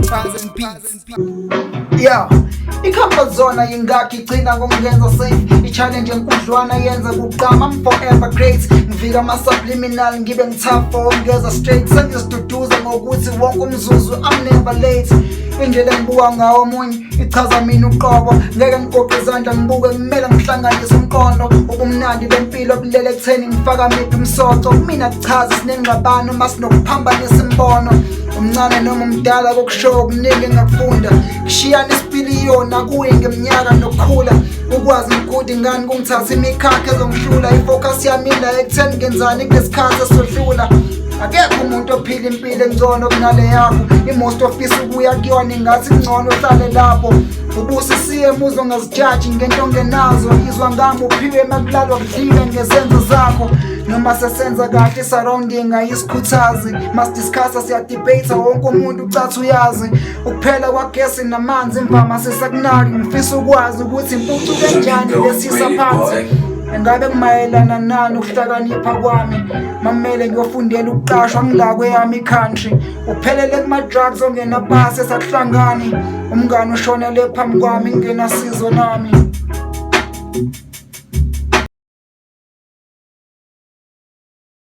BARSandBEATS. Yeah, iComfortZone ayingakh igcina ngok'ngenza safe. I-challenge enkudlwana yenza kugqame. I'm forever great. Ngivika Subliminal ngibe ngithafongeza straight. Sengiz'duduza ngokuthi wonk'umzuzu I'm never late. Indlel'engbuka ngayo omunye ichaza mina uqobo. Ngeke ngigoqe izandla ngibuke kumele nghlanganis'umqondo. Ubumnandi bempilo bulele ekutheni ngifaka miph'imsoco. Kmin'akchazi sinengqabano masnokphambanis'imbono. Umncane nom'umdala kok'shoyo kning'engakfunda. Kushiyana isipiliyoni akuye ngeminyaka nok'khula. Ukwazi ukuthi ngani kungithatha imikhakha ezongihlula. Ifocus yam'ila ekutheni ngenzani kulesikhathi esodlula. Akekh'umunt'ophil'impil'engcono kunale yakho. I-most office ukuya kuyona ingathi ngcono uhlale lapho. Ubusisiye muzongaz'jaji ngento ongenazo. Izwa Ngam Uphiwe mak'lala kudliwe ngezenzo zakho. Noma sesenza kahle surrounding ayisikhuthazi. Masidiscussa siyadebate wonke umuntu ucathi uyazi. Ukuphela kwagesi namanzi imvama sisakunaki. Ngifisa ukwazi ukuthi impucuko enjani lesisa phansi. Engabe kumayelana nani ukuhlakanipha kwami. Mamele ngiyofundela ukuqashwa ngilakwe yami country. Uphelele kuma-drugs ongenabhasi esakuhlangani. Umngane ushonele phambi kwami ngingenasizo nami.